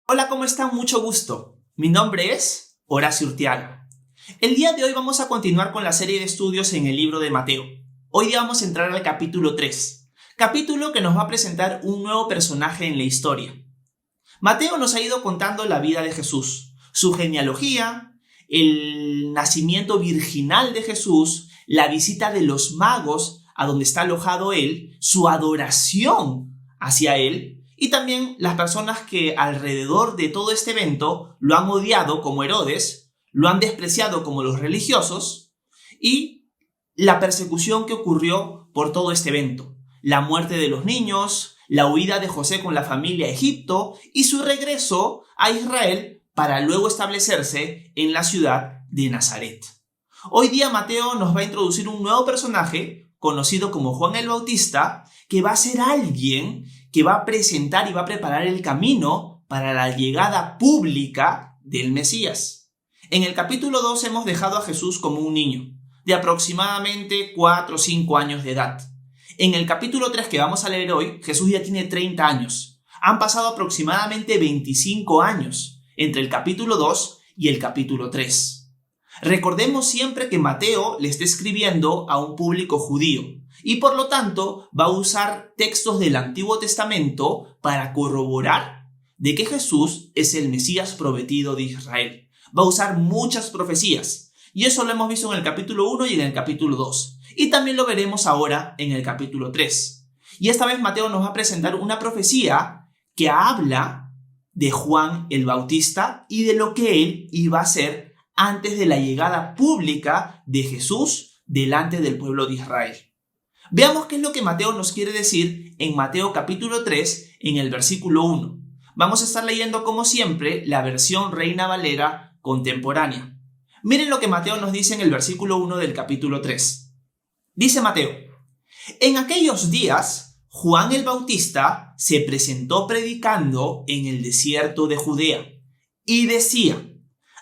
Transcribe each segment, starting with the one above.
Hola, ¿cómo están? Mucho gusto. Mi nombre es Horacio Urtiaga. El día de hoy vamos a continuar con la serie de estudios en el libro de Mateo. Hoy día vamos a entrar al capítulo 3, capítulo que nos va a presentar un nuevo personaje en la historia. Mateo nos ha ido contando la vida de Jesús, su genealogía, el nacimiento virginal de Jesús, la visita de los magos a donde está alojado él, su adoración hacia él, y también las personas que alrededor de todo este evento lo han odiado como Herodes, lo han despreciado como los religiosos, y la persecución que ocurrió por todo este evento, la muerte de los niños, la huida de José con la familia a Egipto y su regreso a Israel para luego establecerse en la ciudad de Nazaret. Hoy día Mateo nos va a introducir un nuevo personaje conocido como Juan el Bautista, que va a ser alguien que va a presentar y va a preparar el camino para la llegada pública del Mesías. En el capítulo 2 hemos dejado a Jesús como un niño de aproximadamente 4 o 5 años de edad. En el capítulo 3 que vamos a leer hoy, Jesús ya tiene 30 años. Han pasado aproximadamente 25 años entre el capítulo 2 y el capítulo 3. Recordemos siempre que Mateo le está escribiendo a un público judío y por lo tanto va a usar textos del Antiguo Testamento para corroborar de que Jesús es el Mesías prometido de Israel. Va a usar muchas profecías y eso lo hemos visto en el capítulo 1 y en el capítulo 2 y también lo veremos ahora en el capítulo 3. Y esta vez Mateo nos va a presentar una profecía que habla de Juan el Bautista y de lo que él iba a hacer antes de la llegada pública de Jesús delante del pueblo de Israel. Veamos qué es lo que Mateo nos quiere decir en Mateo capítulo 3, en el versículo 1. Vamos a estar leyendo, como siempre, la versión Reina Valera contemporánea. Miren lo que Mateo nos dice en el versículo 1 del capítulo 3. Dice Mateo: en aquellos días, Juan el Bautista se presentó predicando en el desierto de Judea y decía: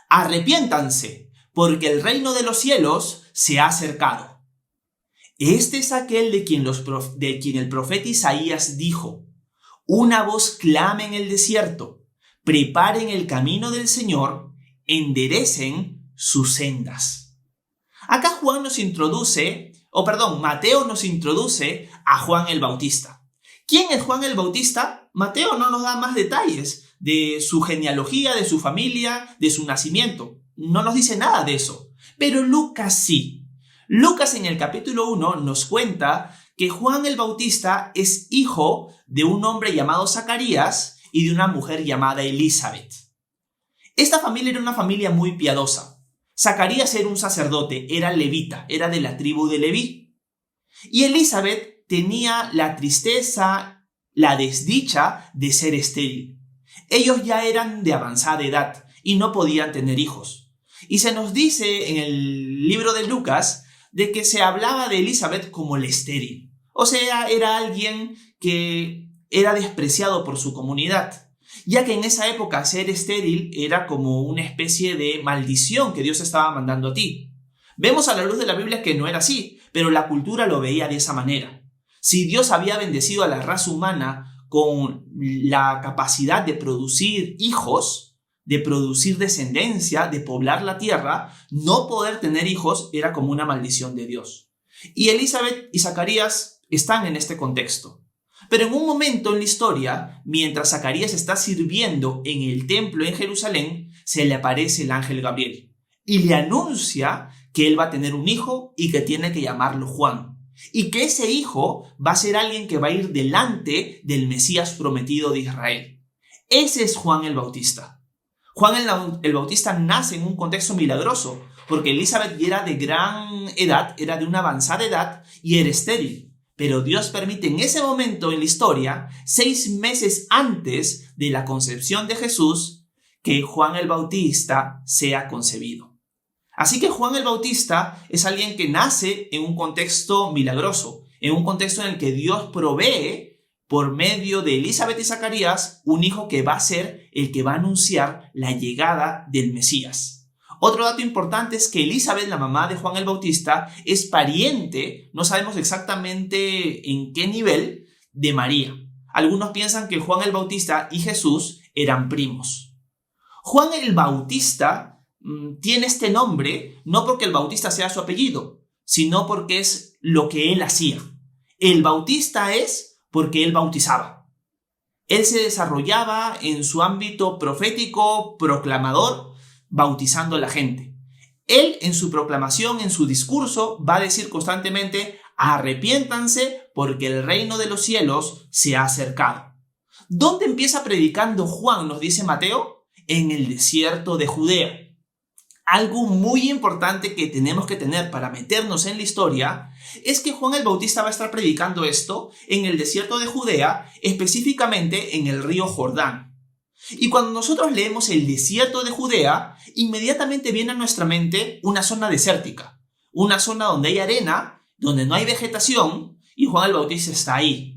arrepiéntanse, porque el reino de los cielos se ha acercado. Este es aquel de quien el profeta Isaías dijo: una voz clama en el desierto, preparen el camino del Señor, enderecen sus sendas. Acá Mateo nos introduce a Juan el Bautista. ¿Quién es Juan el Bautista? Mateo no nos da más detalles de su genealogía, de su familia, de su nacimiento. No nos dice nada de eso. Pero Lucas sí. Lucas en el capítulo 1 nos cuenta que Juan el Bautista es hijo de un hombre llamado Zacarías y de una mujer llamada Elizabeth. Esta familia era una familia muy piadosa. Zacarías era un sacerdote, era levita, era de la tribu de Leví. Y Elizabeth tenía la tristeza, la desdicha de ser estéril. Ellos ya eran de avanzada edad y no podían tener hijos. Y se nos dice en el libro de Lucas de que se hablaba de Elizabeth como la estéril. O sea, era alguien que era despreciado por su comunidad, ya que en esa época ser estéril era como una especie de maldición que Dios estaba mandando a ti. Vemos a la luz de la Biblia que no era así, pero la cultura lo veía de esa manera. Si Dios había bendecido a la raza humana con la capacidad de producir hijos, de producir descendencia, de poblar la tierra, no poder tener hijos era como una maldición de Dios. Y Elizabeth y Zacarías están en este contexto. Pero en un momento en la historia, mientras Zacarías está sirviendo en el templo en Jerusalén, se le aparece el ángel Gabriel y le anuncia que él va a tener un hijo y que tiene que llamarlo Juan. Y que ese hijo va a ser alguien que va a ir delante del Mesías prometido de Israel. Ese es Juan el Bautista. Juan el Bautista nace en un contexto milagroso, porque Elizabeth ya era de gran edad, era de una avanzada edad y era estéril. Pero Dios permite en ese momento en la historia, 6 meses antes de la concepción de Jesús, que Juan el Bautista sea concebido. Así que Juan el Bautista es alguien que nace en un contexto milagroso, en un contexto en el que Dios provee por medio de Elizabeth y Zacarías un hijo que va a ser el que va a anunciar la llegada del Mesías. Otro dato importante es que Elizabeth, la mamá de Juan el Bautista, es pariente, no sabemos exactamente en qué nivel, de María. Algunos piensan que Juan el Bautista y Jesús eran primos. Juan el Bautista tiene este nombre no porque el Bautista sea su apellido, sino porque es lo que él hacía. El Bautista es porque él bautizaba. Él se desarrollaba en su ámbito profético, proclamador, bautizando a la gente. Él en su proclamación, en su discurso, va a decir constantemente: arrepiéntanse porque el reino de los cielos se ha acercado. ¿Dónde empieza predicando Juan, nos dice Mateo? En el desierto de Judea. Algo muy importante que tenemos que tener para meternos en la historia es que Juan el Bautista va a estar predicando esto en el desierto de Judea, específicamente en el río Jordán. Y cuando nosotros leemos el desierto de Judea, inmediatamente viene a nuestra mente una zona desértica, una zona donde hay arena, donde no hay vegetación, y Juan el Bautista está ahí.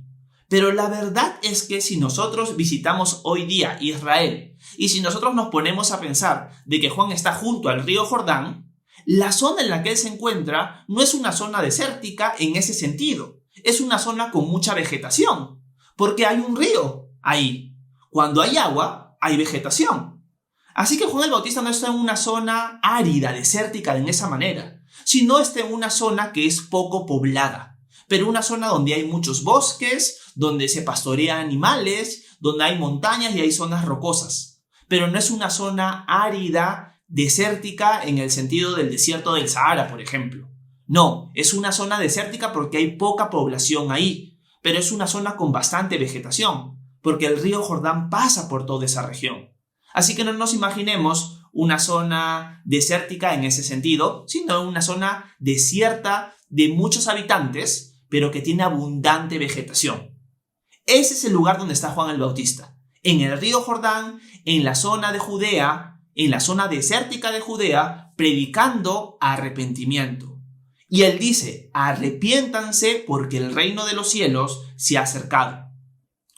Pero la verdad es que si nosotros visitamos hoy día Israel, y si nosotros nos ponemos a pensar de que Juan está junto al río Jordán, la zona en la que él se encuentra no es una zona desértica en ese sentido. Es una zona con mucha vegetación, porque hay un río ahí. Cuando hay agua, hay vegetación. Así que Juan el Bautista no está en una zona árida, desértica en esa manera, sino está en una zona que es poco poblada, pero una zona donde hay muchos bosques, donde se pastorean animales, donde hay montañas y hay zonas rocosas. Pero no es una zona árida, desértica en el sentido del desierto del Sahara, por ejemplo. No, es una zona desértica porque hay poca población ahí, pero es una zona con bastante vegetación, porque el río Jordán pasa por toda esa región. Así que no nos imaginemos una zona desértica en ese sentido, sino una zona desierta de muchos habitantes, pero que tiene abundante vegetación. Ese es el lugar donde está Juan el Bautista. En el río Jordán, en la zona de Judea, en la zona desértica de Judea, predicando arrepentimiento. Y él dice: arrepiéntanse porque el reino de los cielos se ha acercado.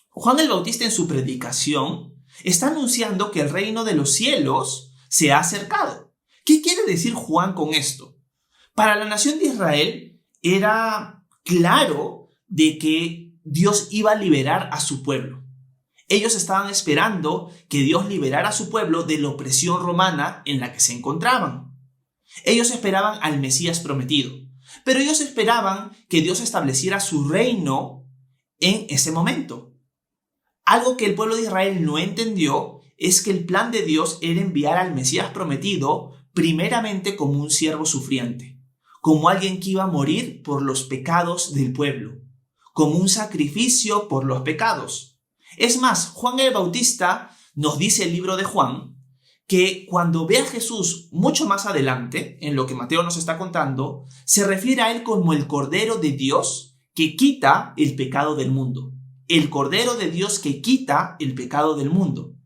Juan el Bautista en su predicación está anunciando que el reino de los cielos se ha acercado. ¿Qué quiere decir Juan con esto? Para la nación de Israel era claro de que Dios iba a liberar a su pueblo. Ellos estaban esperando que Dios liberara a su pueblo de la opresión romana en la que se encontraban. Ellos esperaban al Mesías prometido, pero ellos esperaban que Dios estableciera su reino en ese momento. Algo que el pueblo de Israel no entendió es que el plan de Dios era enviar al Mesías prometido primeramente como un siervo sufriente, como alguien que iba a morir por los pecados del pueblo, como un sacrificio por los pecados. Es más, Juan el Bautista nos dice el libro de Juan que cuando ve a Jesús mucho más adelante, en lo que Mateo nos está contando, se refiere a él como el Cordero de Dios que quita el pecado del mundo. El Cordero de Dios que quita el pecado del mundo.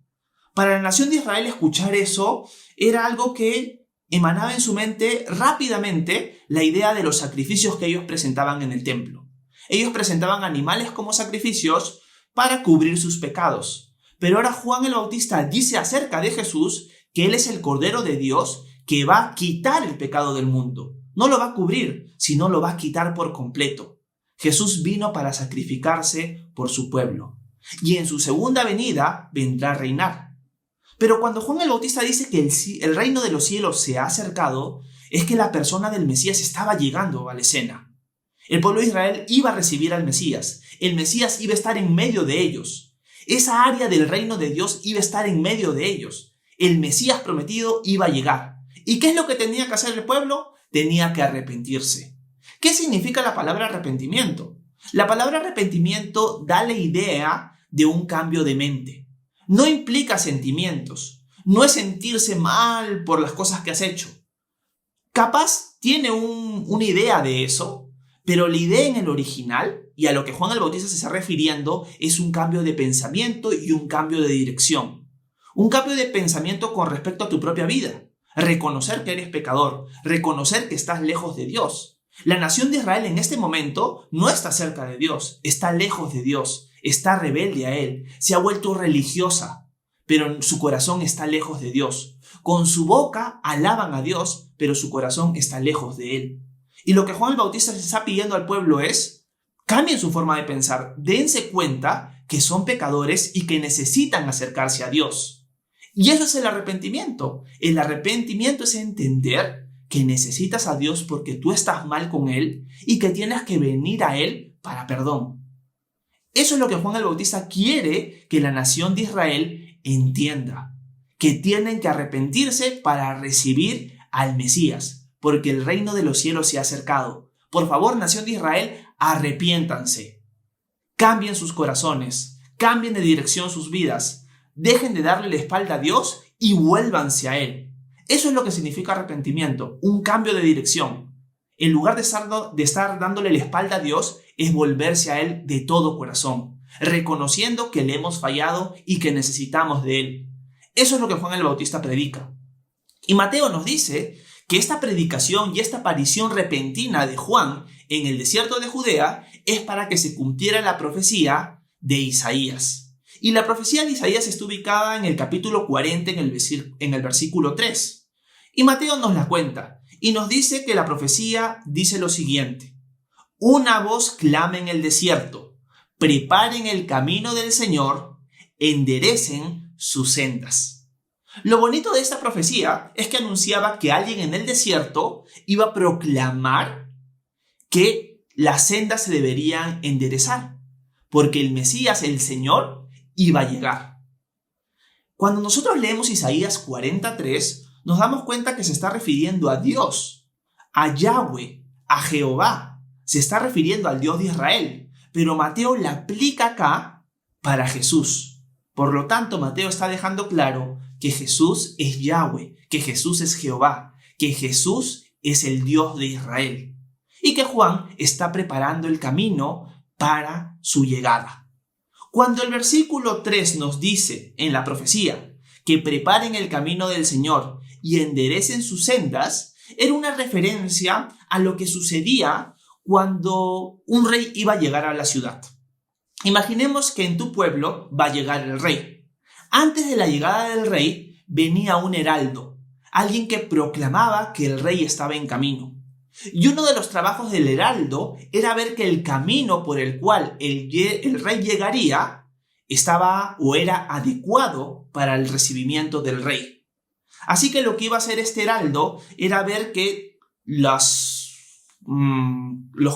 Para la nación de Israel escuchar eso era algo que emanaba en su mente rápidamente la idea de los sacrificios que ellos presentaban en el templo. Ellos presentaban animales como sacrificios para cubrir sus pecados. Pero ahora Juan el Bautista dice acerca de Jesús que Él es el Cordero de Dios que va a quitar el pecado del mundo. No lo va a cubrir, sino lo va a quitar por completo. Jesús vino para sacrificarse por su pueblo. Y en su segunda venida vendrá a reinar. Pero cuando Juan el Bautista dice que el reino de los cielos se ha acercado, es que la persona del Mesías estaba llegando a la escena. El pueblo de Israel iba a recibir al Mesías. El Mesías iba a estar en medio de ellos. Esa área del reino de Dios iba a estar en medio de ellos. El Mesías prometido iba a llegar. ¿Y qué es lo que tenía que hacer el pueblo? Tenía que arrepentirse. ¿Qué significa la palabra arrepentimiento? La palabra arrepentimiento da la idea de un cambio de mente. No implica sentimientos. No es sentirse mal por las cosas que has hecho. Capaz tiene una idea de eso, pero la idea en el original, y a lo que Juan el Bautista se está refiriendo, es un cambio de pensamiento y un cambio de dirección. Un cambio de pensamiento con respecto a tu propia vida. Reconocer que eres pecador, reconocer que estás lejos de Dios. La nación de Israel en este momento no está cerca de Dios, está lejos de Dios, está rebelde a Él, se ha vuelto religiosa, pero su corazón está lejos de Dios. Con su boca alaban a Dios, pero su corazón está lejos de Él. Y lo que Juan el Bautista se está pidiendo al pueblo es: cambien su forma de pensar, dense cuenta que son pecadores y que necesitan acercarse a Dios. Y eso es el arrepentimiento. El arrepentimiento es entender que necesitas a Dios porque tú estás mal con Él y que tienes que venir a Él para perdón. Eso es lo que Juan el Bautista quiere que la nación de Israel entienda, que tienen que arrepentirse para recibir al Mesías, porque el reino de los cielos se ha acercado. Por favor, nación de Israel, arrepiéntanse. Cambien sus corazones, cambien de dirección sus vidas, dejen de darle la espalda a Dios y vuélvanse a Él. Eso es lo que significa arrepentimiento, un cambio de dirección. En lugar de estar dándole la espalda a Dios, es volverse a Él de todo corazón, reconociendo que le hemos fallado y que necesitamos de Él. Eso es lo que Juan el Bautista predica. Y Mateo nos dice que esta predicación y esta aparición repentina de Juan en el desierto de Judea es para que se cumpliera la profecía de Isaías. Y la profecía de Isaías está ubicada en el capítulo 40, en el versículo 3. Y Mateo nos la cuenta y nos dice que la profecía dice lo siguiente: una voz clama en el desierto, preparen el camino del Señor, enderecen sus sendas. Lo bonito de esta profecía es que anunciaba que alguien en el desierto iba a proclamar que las sendas se deberían enderezar, porque el Mesías, el Señor, iba a llegar. Cuando nosotros leemos Isaías 43, nos damos cuenta que se está refiriendo a Dios, a Yahweh, a Jehová. Se está refiriendo al Dios de Israel, pero Mateo la aplica acá para Jesús. Por lo tanto, Mateo está dejando claro que Jesús es Yahweh, que Jesús es Jehová, que Jesús es el Dios de Israel y que Juan está preparando el camino para su llegada. Cuando el versículo 3 nos dice en la profecía que preparen el camino del Señor y enderecen sus sendas, era una referencia a lo que sucedía cuando un rey iba a llegar a la ciudad. Imaginemos que en tu pueblo va a llegar el rey. Antes de la llegada del rey venía un heraldo, alguien que proclamaba que el rey estaba en camino. Y uno de los trabajos del heraldo era ver que el camino por el cual el rey llegaría estaba o era adecuado para el recibimiento del rey. Así que lo que iba a hacer este heraldo era ver que los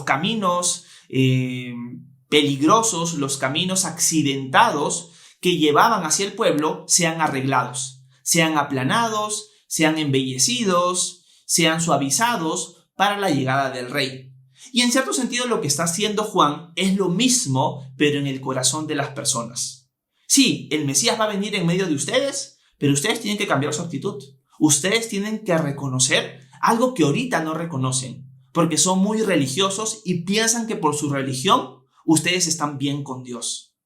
caminos peligrosos, los caminos accidentados que llevaban hacia el pueblo sean arreglados, sean aplanados, sean embellecidos, sean suavizados para la llegada del rey. Y en cierto sentido lo que está haciendo Juan es lo mismo, pero en el corazón de las personas. Sí, el Mesías va a venir en medio de ustedes, pero ustedes tienen que cambiar su actitud. Ustedes tienen que reconocer algo que ahorita no reconocen, porque son muy religiosos y piensan que por su religión ustedes están bien con Dios.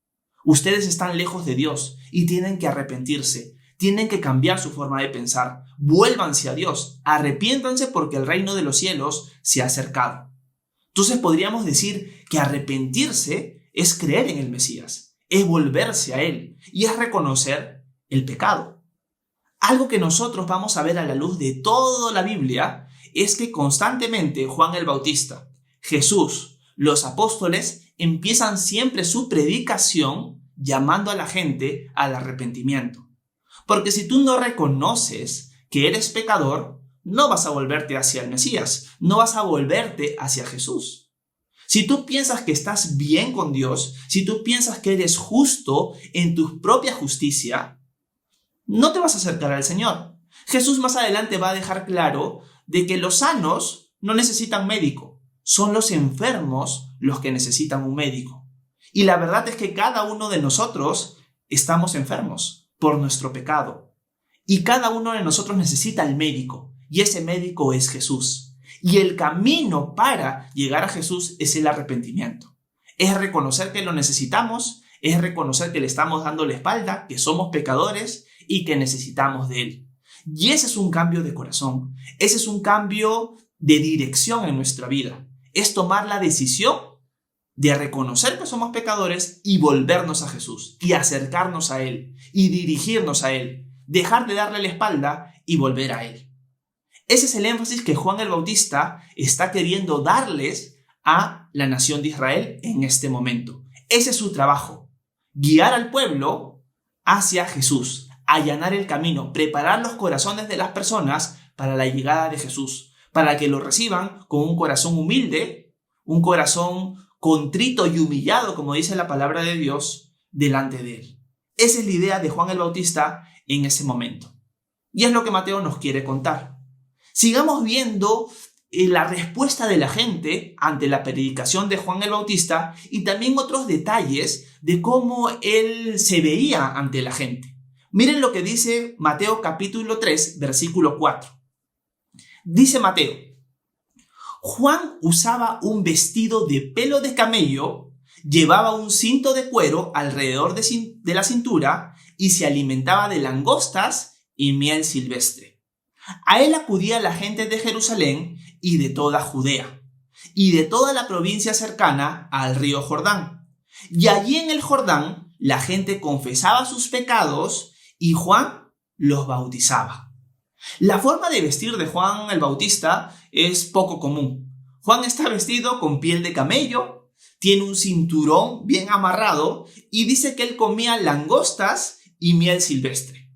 Ustedes están lejos de Dios y tienen que arrepentirse, tienen que cambiar su forma de pensar. Vuélvanse a Dios, arrepiéntanse porque el reino de los cielos se ha acercado. Entonces podríamos decir que arrepentirse es creer en el Mesías, es volverse a Él y es reconocer el pecado. Algo que nosotros vamos a ver a la luz de toda la Biblia es que constantemente Juan el Bautista, Jesús, los apóstoles empiezan siempre su predicación llamando a la gente al arrepentimiento. Porque si tú no reconoces que eres pecador, no vas a volverte hacia el Mesías, no vas a volverte hacia Jesús. Si tú piensas que estás bien con Dios, si tú piensas que eres justo en tu propia justicia, no te vas a acercar al Señor. Jesús más adelante va a dejar claro de que los sanos no necesitan médico, son los enfermos los que necesitan un médico. Y la verdad es que cada uno de nosotros estamos enfermos por nuestro pecado. Y cada uno de nosotros necesita al médico, y ese médico es Jesús. Y el camino para llegar a Jesús es el arrepentimiento. Es reconocer que lo necesitamos, es reconocer que le estamos dando la espalda, que somos pecadores y que necesitamos de Él. Y ese es un cambio de corazón, ese es un cambio de dirección en nuestra vida. Es tomar la decisión de reconocer que somos pecadores y volvernos a Jesús, y acercarnos a Él, y dirigirnos a Él, dejar de darle la espalda y volver a Él. Ese es el énfasis que Juan el Bautista está queriendo darles a la nación de Israel en este momento. Ese es su trabajo. guiar al pueblo hacia Jesús, allanar el camino, preparar los corazones de las personas para la llegada de Jesús, para que lo reciban con un corazón humilde, un corazón contrito y humillado, como dice la palabra de Dios, delante de él. Esa es la idea de Juan el Bautista en ese momento. Y es lo que Mateo nos quiere contar. Sigamos viendo la respuesta de la gente ante la predicación de Juan el Bautista y también otros detalles de cómo él se veía ante la gente. Miren lo que dice Mateo capítulo 3, versículo 4. Dice Mateo: Juan usaba un vestido de pelo de camello, llevaba un cinto de cuero alrededor de la cintura y se alimentaba de langostas y miel silvestre. A él acudía la gente de Jerusalén y de toda Judea, y de toda la provincia cercana al río Jordán. Y allí en el Jordán la gente confesaba sus pecados y Juan los bautizaba. La forma de vestir de Juan el Bautista es poco común. Juan está vestido con piel de camello, tiene un cinturón bien amarrado y dice que él comía langostas y miel silvestre.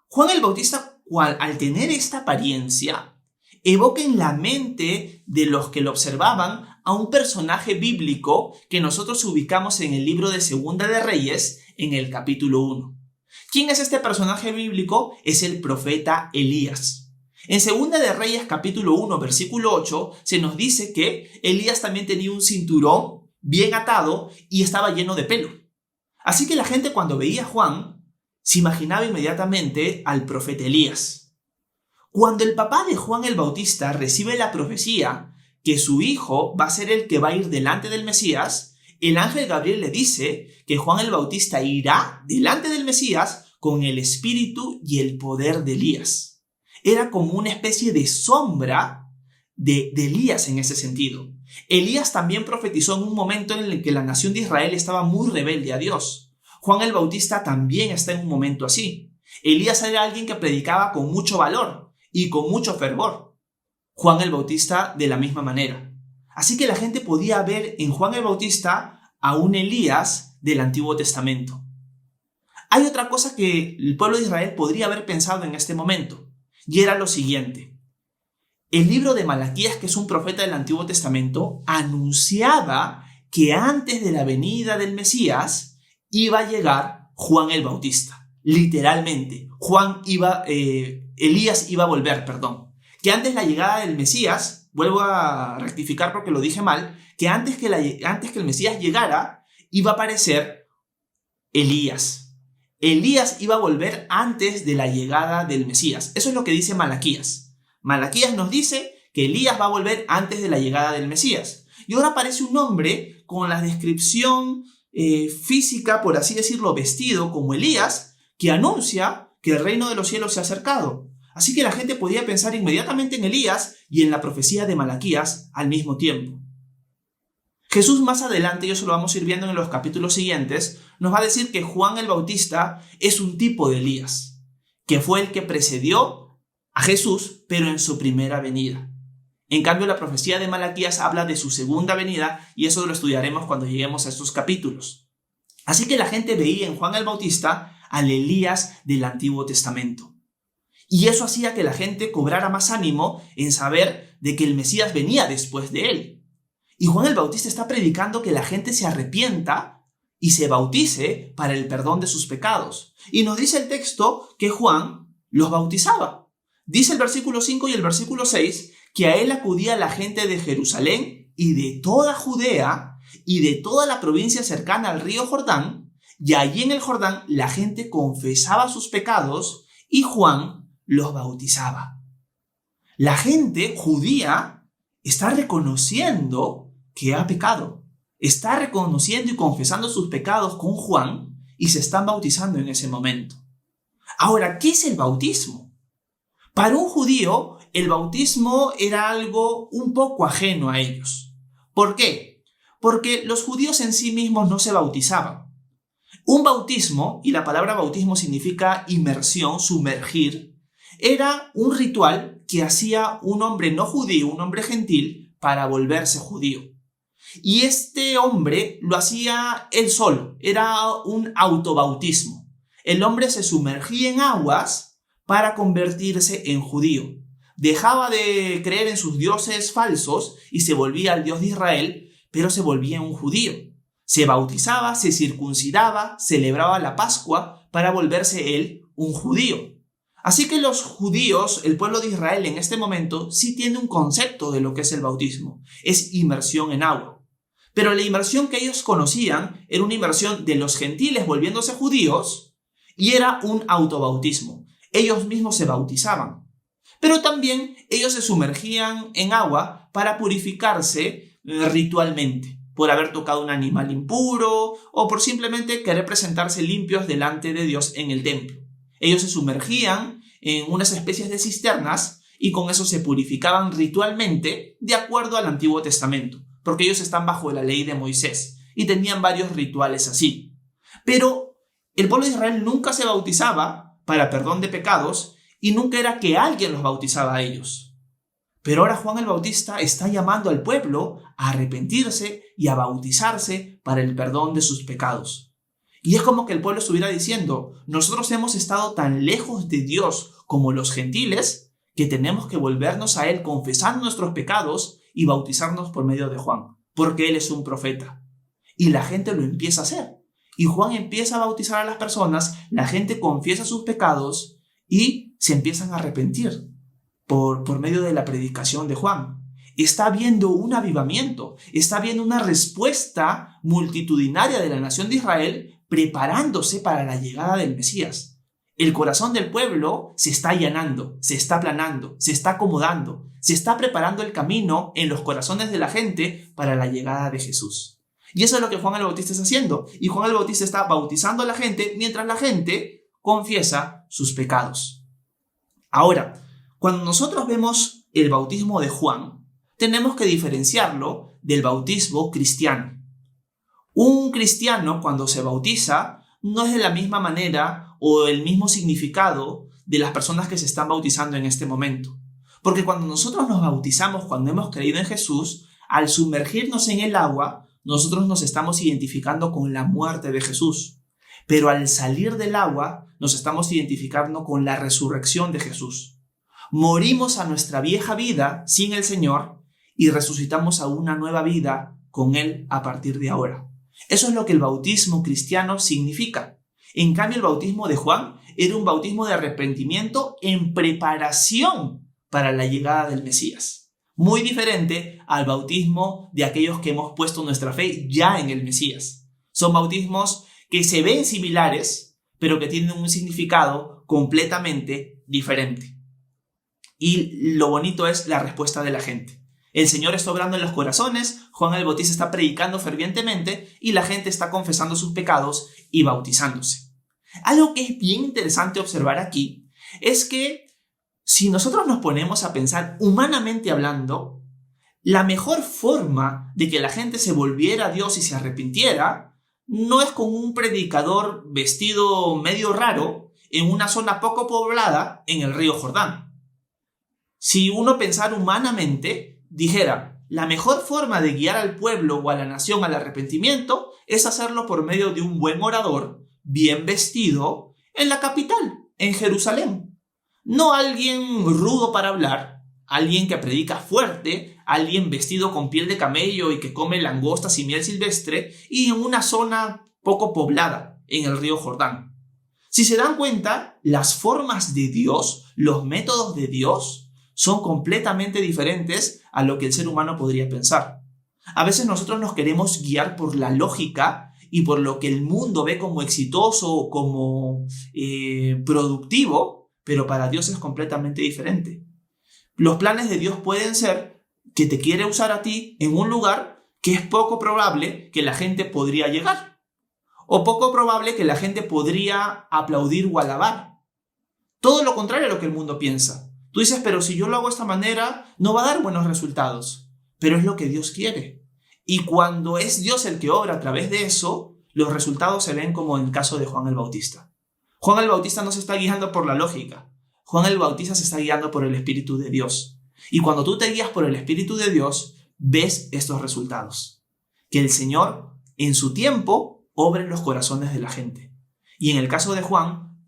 Juan el Bautista, al tener esta apariencia, evoca en la mente de los que lo observaban a un personaje bíblico que nosotros ubicamos en el libro de Segunda de Reyes, en el capítulo 1. ¿Quién es este personaje bíblico? Es el profeta Elías. En Segunda de Reyes, capítulo 1, versículo 8, se nos dice que Elías también tenía un cinturón bien atado y estaba lleno de pelo. Así que la gente, cuando veía a Juan, se imaginaba inmediatamente al profeta Elías. Cuando el papá de Juan el Bautista recibe la profecía que su hijo va a ser el que va a ir delante del Mesías, el ángel Gabriel le dice que Juan el Bautista irá delante del Mesías con el espíritu y el poder de Elías. Era como una especie de sombra de Elías en ese sentido. Elías también profetizó en un momento en el que la nación de Israel estaba muy rebelde a Dios. Juan el Bautista también está en un momento así. Elías era alguien que predicaba con mucho valor y con mucho fervor. Juan el Bautista de la misma manera. Así que la gente podía ver en Juan el Bautista a un Elías del Antiguo Testamento. Hay otra cosa que el pueblo de Israel podría haber pensado en este momento, y era lo siguiente. El libro de Malaquías, que es un profeta del Antiguo Testamento, anunciaba que antes de la venida del Mesías iba a llegar Juan el Bautista. Literalmente, Elías iba a volver, que antes de la llegada del Mesías, vuelvo a rectificar porque lo dije mal, que antes que el Mesías llegara, iba a aparecer Elías. Elías iba a volver antes de la llegada del Mesías. Eso es lo que dice Malaquías. Malaquías nos dice que Elías va a volver antes de la llegada del Mesías. Y ahora aparece un hombre con la descripción física, por así decirlo, vestido como Elías, que anuncia que el reino de los cielos se ha acercado. Así que la gente podía pensar inmediatamente en Elías y en la profecía de Malaquías al mismo tiempo. Jesús más adelante, y eso lo vamos a ir viendo en los capítulos siguientes, nos va a decir que Juan el Bautista es un tipo de Elías, que fue el que precedió a Jesús, pero en su primera venida. En cambio, la profecía de Malaquías habla de su segunda venida y eso lo estudiaremos cuando lleguemos a estos capítulos. Así que la gente veía en Juan el Bautista al Elías del Antiguo Testamento. Y eso hacía que la gente cobrara más ánimo en saber de que el Mesías venía después de él. Y Juan el Bautista está predicando que la gente se arrepienta y se bautice para el perdón de sus pecados. Y nos dice el texto que Juan los bautizaba. Dice el versículo 5 y el versículo 6 que a él acudía la gente de Jerusalén y de toda Judea y de toda la provincia cercana al río Jordán, y allí en el Jordán la gente confesaba sus pecados y Juan los bautizaba. La gente judía está reconociendo que ha pecado, está reconociendo y confesando sus pecados con Juan y se están bautizando en ese momento. Ahora, ¿qué es el bautismo? Para un judío, el bautismo era algo un poco ajeno a ellos. ¿Por qué? Porque los judíos en sí mismos no se bautizaban. Un bautismo, y la palabra bautismo significa inmersión, sumergir, era un ritual que hacía un hombre no judío, un hombre gentil, para volverse judío. Y este hombre lo hacía él solo, era un autobautismo. El hombre se sumergía en aguas para convertirse en judío. Dejaba de creer en sus dioses falsos y se volvía al Dios de Israel, pero se volvía un judío. Se bautizaba, se circuncidaba, celebraba la Pascua para volverse él un judío. Así que los judíos, el pueblo de Israel en este momento, sí tiene un concepto de lo que es el bautismo. Es inmersión en agua. Pero la inmersión que ellos conocían era una inmersión de los gentiles volviéndose judíos y era un autobautismo. Ellos mismos se bautizaban. Pero también ellos se sumergían en agua para purificarse ritualmente, por haber tocado un animal impuro o por simplemente querer presentarse limpios delante de Dios en el templo. Ellos se sumergían en unas especies de cisternas y con eso se purificaban ritualmente de acuerdo al Antiguo Testamento, porque ellos están bajo la ley de Moisés y tenían varios rituales así. Pero el pueblo de Israel nunca se bautizaba para perdón de pecados y nunca era que alguien los bautizaba a ellos. Pero ahora Juan el Bautista está llamando al pueblo a arrepentirse y a bautizarse para el perdón de sus pecados. Y es como que el pueblo estuviera diciendo, nosotros hemos estado tan lejos de Dios como los gentiles que tenemos que volvernos a Él confesando nuestros pecados y bautizarnos por medio de Juan, porque Él es un profeta. Y la gente lo empieza a hacer. Y Juan empieza a bautizar a las personas, la gente confiesa sus pecados y se empiezan a arrepentir por medio de la predicación de Juan. Está habiendo un avivamiento, está habiendo una respuesta multitudinaria de la nación de Israel preparándose para la llegada del Mesías. El corazón del pueblo se está allanando, se está aplanando, se está acomodando, se está preparando el camino en los corazones de la gente para la llegada de Jesús. Y eso es lo que Juan el Bautista está haciendo. Y Juan el Bautista está bautizando a la gente mientras la gente confiesa sus pecados. Ahora, cuando nosotros vemos el bautismo de Juan, tenemos que diferenciarlo del bautismo cristiano. Un cristiano, cuando se bautiza, no es de la misma manera o el mismo significado de las personas que se están bautizando en este momento. Porque cuando nosotros nos bautizamos, cuando hemos creído en Jesús, al sumergirnos en el agua, nosotros nos estamos identificando con la muerte de Jesús. Pero al salir del agua, nos estamos identificando con la resurrección de Jesús. Morimos a nuestra vieja vida sin el Señor y resucitamos a una nueva vida con Él a partir de ahora. Eso es lo que el bautismo cristiano significa. En cambio, el bautismo de Juan era un bautismo de arrepentimiento en preparación para la llegada del Mesías. Muy diferente al bautismo de aquellos que hemos puesto nuestra fe ya en el Mesías. Son bautismos que se ven similares, pero que tienen un significado completamente diferente. Y lo bonito es la respuesta de la gente. El Señor está obrando en los corazones, Juan el Bautista está predicando fervientemente y la gente está confesando sus pecados y bautizándose. Algo que es bien interesante observar aquí es que si nosotros nos ponemos a pensar humanamente hablando, la mejor forma de que la gente se volviera a Dios y se arrepintiera no es con un predicador vestido medio raro en una zona poco poblada en el río Jordán. Si uno pensara humanamente, dijera, la mejor forma de guiar al pueblo o a la nación al arrepentimiento es hacerlo por medio de un buen orador, bien vestido, en la capital, en Jerusalén. No alguien rudo para hablar, alguien que predica fuerte, alguien vestido con piel de camello y que come langostas y miel silvestre y en una zona poco poblada, en el río Jordán. Si se dan cuenta, las formas de Dios, los métodos de Dios, son completamente diferentes a lo que el ser humano podría pensar. A veces nosotros nos queremos guiar por la lógica y por lo que el mundo ve como exitoso o como productivo, pero para Dios es completamente diferente. Los planes de Dios pueden ser que te quiere usar a ti en un lugar que es poco probable que la gente podría llegar, o poco probable que la gente podría aplaudir o alabar. Todo lo contrario a lo que el mundo piensa. Tú dices, pero si yo lo hago de esta manera, no va a dar buenos resultados. Pero es lo que Dios quiere. Y cuando es Dios el que obra a través de eso, los resultados se ven como en el caso de Juan el Bautista. Juan el Bautista no se está guiando por la lógica. Juan el Bautista se está guiando por el Espíritu de Dios. Y cuando tú te guías por el Espíritu de Dios, ves estos resultados. que el Señor, en su tiempo, obre en los corazones de la gente. Y en el caso de Juan,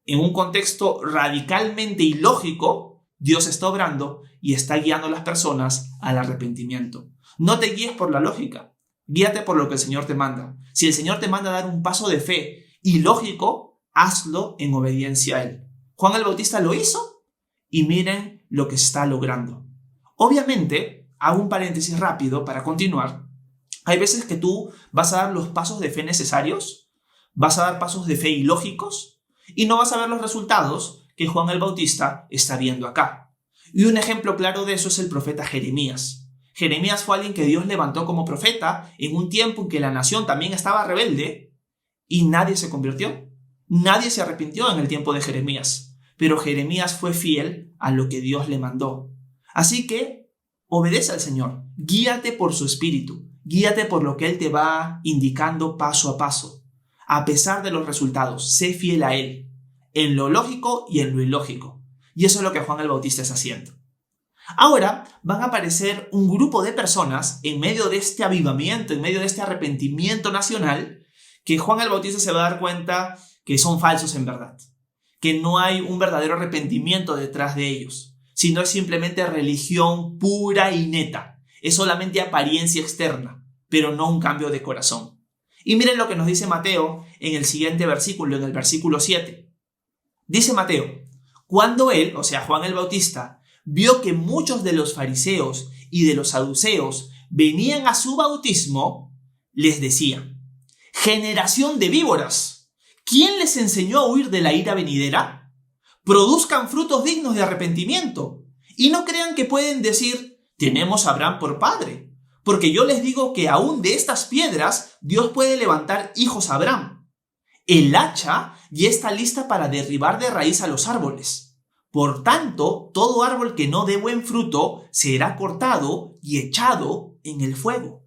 en un contexto radicalmente ilógico, Dios está obrando y está guiando a las personas al arrepentimiento. No te guíes por la lógica, guíate por lo que el Señor te manda. Si el Señor te manda a dar un paso de fe ilógico, hazlo en obediencia a Él. Juan el Bautista lo hizo y miren lo que está logrando. Obviamente, hago un paréntesis rápido para continuar. Hay veces que tú vas a dar los pasos de fe necesarios, vas a dar pasos de fe ilógicos y no vas a ver los resultados que Juan el Bautista está viendo acá. Y un ejemplo claro de eso es el profeta Jeremías. Jeremías fue alguien que Dios levantó como profeta en un tiempo en que la nación también estaba rebelde y nadie se convirtió. Nadie se arrepintió en el tiempo de Jeremías, pero Jeremías fue fiel a lo que Dios le mandó. Así que obedece al Señor, guíate por su espíritu, guíate por lo que Él te va indicando paso a paso. A pesar de los resultados, sé fiel a Él, en lo lógico y en lo ilógico. Y eso es lo que Juan el Bautista está haciendo. Ahora van a aparecer un grupo de personas en medio de este avivamiento, en medio de este arrepentimiento nacional, que Juan el Bautista se va a dar cuenta que son falsos en verdad, que no hay un verdadero arrepentimiento detrás de ellos, sino es simplemente religión pura y neta, es solamente apariencia externa, pero no un cambio de corazón. Y miren lo que nos dice Mateo en el siguiente versículo, en el versículo 7. Dice Mateo: cuando él, o sea Juan el Bautista, vio que muchos de los fariseos y de los saduceos venían a su bautismo, les decía: generación de víboras, ¿quién les enseñó a huir de la ira venidera? Produzcan frutos dignos de arrepentimiento, y no crean que pueden decir: tenemos a Abraham por padre, porque yo les digo que aún de estas piedras Dios puede levantar hijos a Abraham. El hacha ya está lista para derribar de raíz a los árboles. Por tanto, todo árbol que no dé buen fruto será cortado y echado en el fuego.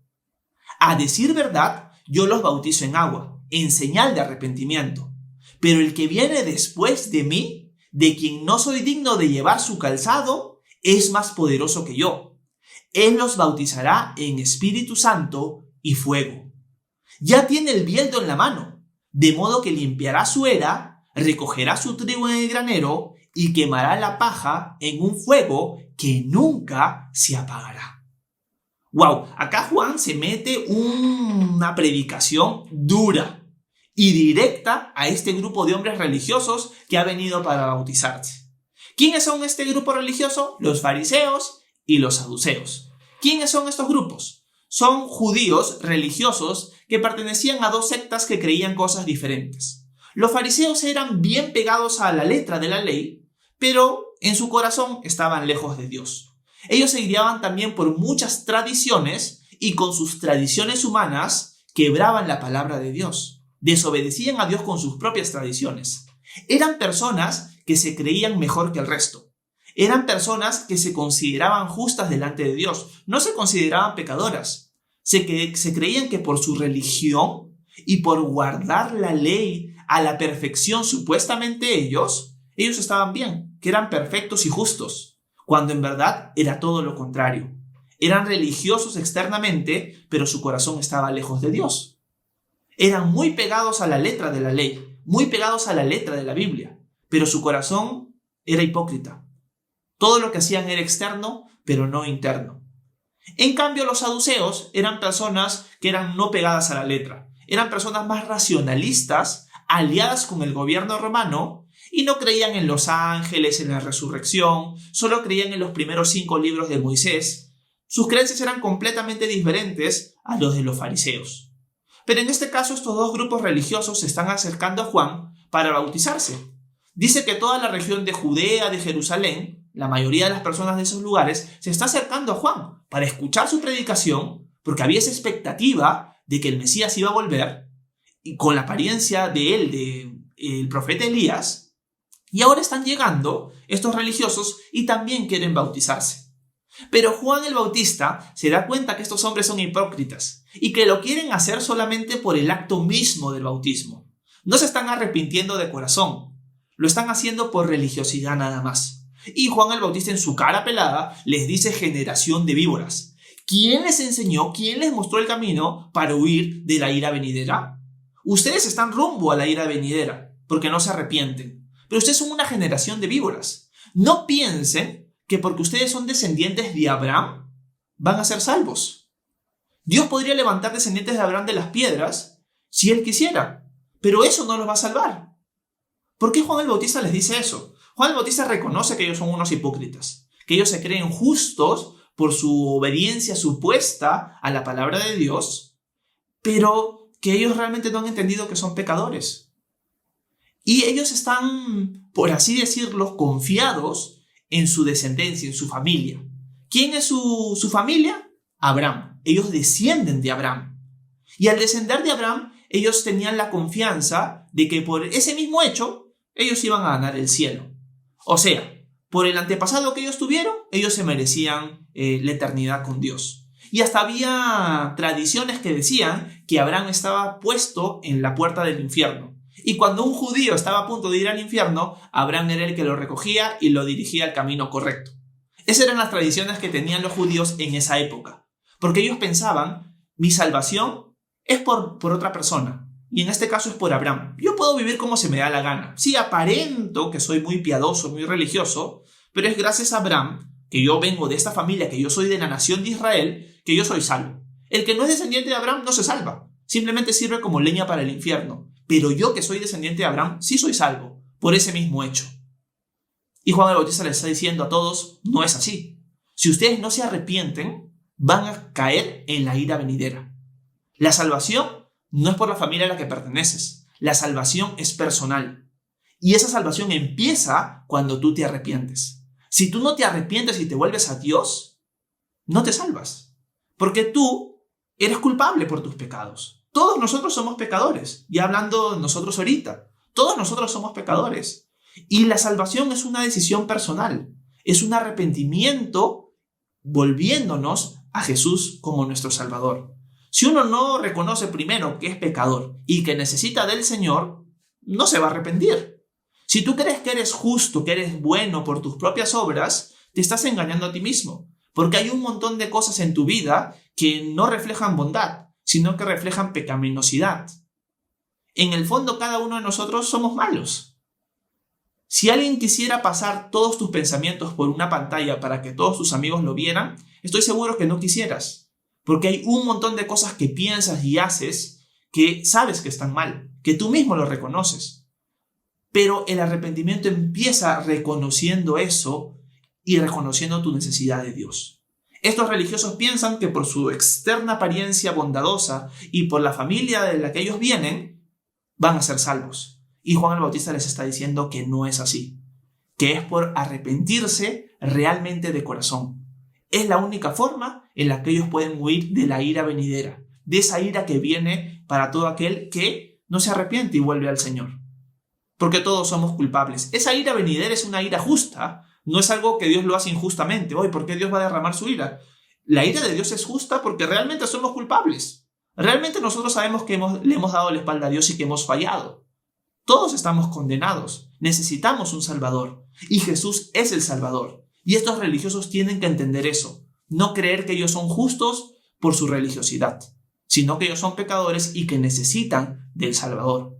A decir verdad, yo los bautizo en agua, en señal de arrepentimiento. Pero el que viene después de mí, de quien no soy digno de llevar su calzado, es más poderoso que yo. Él los bautizará en Espíritu Santo y fuego. Ya tiene el bieldo en la mano, de modo que limpiará su era, recogerá su trigo en el granero y quemará la paja en un fuego que nunca se apagará. Wow, acá Juan se mete una predicación dura y directa a este grupo de hombres religiosos que ha venido para bautizarse. ¿Quiénes son este grupo religioso? Los fariseos y los saduceos. ¿Quiénes son estos grupos? Son judíos religiosos que pertenecían a dos sectas que creían cosas diferentes. Los fariseos eran bien pegados a la letra de la ley, pero en su corazón estaban lejos de Dios. Ellos se guiaban también por muchas tradiciones y con sus tradiciones humanas quebraban la palabra de Dios. Desobedecían a Dios con sus propias tradiciones. Eran personas que se creían mejor que el resto. Eran personas que se consideraban justas delante de Dios. No se consideraban pecadoras. Se creían que por su religión y por guardar la ley a la perfección supuestamente ellos estaban bien, que eran perfectos y justos, cuando en verdad era todo lo contrario. Eran religiosos externamente, pero su corazón estaba lejos de Dios. Eran muy pegados a la letra de la ley, muy pegados a la letra de la Biblia, pero su corazón era hipócrita. Todo lo que hacían era externo, pero no interno. En cambio, los saduceos eran personas que eran no pegadas a la letra. Eran personas más racionalistas, aliadas con el gobierno romano, y no creían en los ángeles, en la resurrección, solo creían en los primeros 5 libros de Moisés. Sus creencias eran completamente diferentes a los de los fariseos. Pero en este caso estos dos grupos religiosos se están acercando a Juan para bautizarse. Dice que toda la región de Judea, de Jerusalén, la mayoría de las personas de esos lugares, se está acercando a Juan para escuchar su predicación, porque había esa expectativa de que el Mesías iba a volver, y con la apariencia de él, el profeta Elías. Y ahora están llegando estos religiosos y también quieren bautizarse. Pero Juan el Bautista se da cuenta que estos hombres son hipócritas y que lo quieren hacer solamente por el acto mismo del bautismo. No se están arrepintiendo de corazón, lo están haciendo por religiosidad nada más. Y Juan el Bautista en su cara pelada les dice: generación de víboras. ¿Quién les enseñó, quién les mostró el camino para huir de la ira venidera? Ustedes están rumbo a la ira venidera, porque no se arrepienten. Pero ustedes son una generación de víboras. No piensen que porque ustedes son descendientes de Abraham, van a ser salvos. Dios podría levantar descendientes de Abraham de las piedras si Él quisiera, pero eso no los va a salvar. ¿Por qué Juan el Bautista les dice eso? Juan el Bautista reconoce que ellos son unos hipócritas, que ellos se creen justos por su obediencia supuesta a la palabra de Dios, pero que ellos realmente no han entendido que son pecadores. Y ellos están, por así decirlo, confiados en su descendencia, en su familia. ¿Quién es su familia? Abraham. Ellos descienden de Abraham. Y al descender de Abraham, ellos tenían la confianza de que por ese mismo hecho, ellos iban a ganar el cielo. O sea, por el antepasado que ellos tuvieron, ellos se merecían la eternidad con Dios. Y hasta había tradiciones que decían que Abraham estaba puesto en la puerta del infierno. Y cuando un judío estaba a punto de ir al infierno, Abraham era el que lo recogía y lo dirigía al camino correcto. Esas eran las tradiciones que tenían los judíos en esa época. Porque ellos pensaban, mi salvación es por otra persona. Y en este caso es por Abraham. Yo puedo vivir como se me da la gana. Sí, aparento que soy muy piadoso, muy religioso, pero es gracias a Abraham, que yo vengo de esta familia, que yo soy de la nación de Israel, que yo soy salvo. El que no es descendiente de Abraham no se salva. Simplemente sirve como leña para el infierno. Pero yo que soy descendiente de Abraham sí soy salvo, por ese mismo hecho. Y Juan el Bautista les está diciendo a todos, no es así. Si ustedes no se arrepienten, van a caer en la ira venidera. La salvación no es por la familia a la que perteneces. La salvación es personal. Y esa salvación empieza cuando tú te arrepientes. Si tú no te arrepientes y te vuelves a Dios, no te salvas. Porque tú eres culpable por tus pecados. Todos nosotros somos pecadores. Ya hablando de nosotros ahorita. Todos nosotros somos pecadores. Y la salvación es una decisión personal. Es un arrepentimiento volviéndonos a Jesús como nuestro Salvador. Si uno no reconoce primero que es pecador y que necesita del Señor, no se va a arrepentir. Si tú crees que eres justo, que eres bueno por tus propias obras, te estás engañando a ti mismo. Porque hay un montón de cosas en tu vida que no reflejan bondad, sino que reflejan pecaminosidad. En el fondo, cada uno de nosotros somos malos. Si alguien quisiera pasar todos tus pensamientos por una pantalla para que todos tus amigos lo vieran, estoy seguro que no quisieras. Porque hay un montón de cosas que piensas y haces que sabes que están mal, que tú mismo lo reconoces. Pero el arrepentimiento empieza reconociendo eso y reconociendo tu necesidad de Dios. Estos religiosos piensan que por su externa apariencia bondadosa y por la familia de la que ellos vienen, van a ser salvos. Y Juan el Bautista les está diciendo que no es así, que es por arrepentirse realmente de corazón. Es la única forma en la que ellos pueden huir de la ira venidera, de esa ira que viene para todo aquel que no se arrepiente y vuelve al Señor. Porque todos somos culpables. Esa ira venidera es una ira justa, no es algo que Dios lo hace injustamente. Hoy, ¿por qué Dios va a derramar su ira? La ira de Dios es justa porque realmente somos culpables. Realmente nosotros sabemos que le hemos dado la espalda a Dios y que hemos fallado. Todos estamos condenados. Necesitamos un Salvador. Y Jesús es el Salvador. Y estos religiosos tienen que entender eso. No creer que ellos son justos por su religiosidad, sino que ellos son pecadores y que necesitan del Salvador.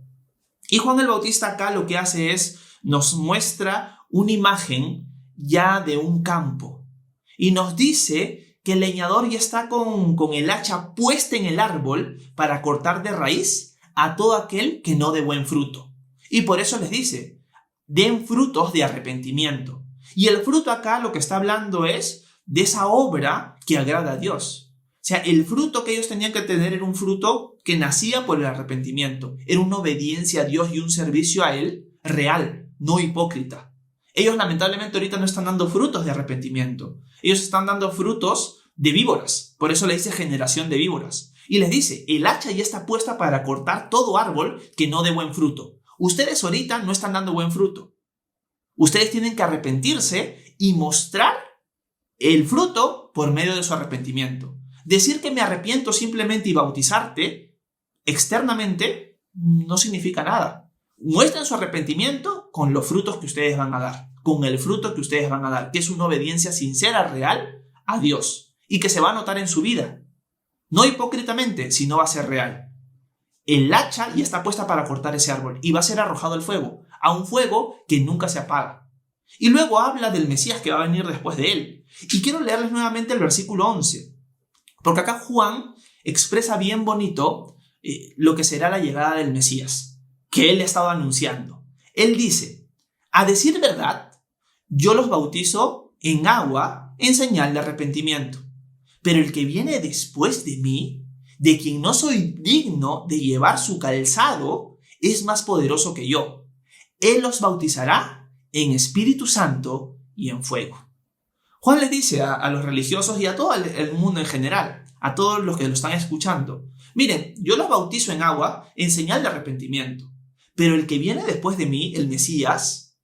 Y Juan el Bautista acá lo que hace es, nos muestra una imagen ya de un campo. Y nos dice que el leñador ya está con el hacha puesta en el árbol para cortar de raíz a todo aquel que no dé buen fruto. Y por eso les dice, den frutos de arrepentimiento. Y el fruto acá lo que está hablando es de esa obra que agrada a Dios. O sea, el fruto que ellos tenían que tener era un fruto que nacía por el arrepentimiento. Era una obediencia a Dios y un servicio a Él real, no hipócrita. Ellos lamentablemente ahorita no están dando frutos de arrepentimiento. Ellos están dando frutos de víboras. Por eso le dice generación de víboras. Y les dice, el hacha ya está puesta para cortar todo árbol que no dé buen fruto. Ustedes ahorita no están dando buen fruto. Ustedes tienen que arrepentirse y mostrar el fruto por medio de su arrepentimiento. Decir que me arrepiento simplemente y bautizarte externamente no significa nada. Muestren su arrepentimiento con los frutos que ustedes van a dar, con el fruto que ustedes van a dar, que es una obediencia sincera, real a Dios. y que se va a notar en su vida. No hipócritamente, sino va a ser real. El hacha ya está puesta para cortar ese árbol y va a ser arrojado al fuego, a un fuego que nunca se apaga. Y luego habla del Mesías que va a venir después de él. Y quiero leerles nuevamente el versículo 11, porque acá Juan expresa bien bonito lo que será la llegada del Mesías, que él ha estado anunciando. Él dice: a decir verdad, yo los bautizo en agua en señal de arrepentimiento. Pero el que viene después de mí, de quien no soy digno de llevar su calzado, es más poderoso que yo. Él los bautizará en Espíritu Santo y en fuego. Juan les dice a los religiosos y a todo el mundo en general, a todos los que lo están escuchando: miren, yo los bautizo en agua en señal de arrepentimiento, pero el que viene después de mí, el Mesías,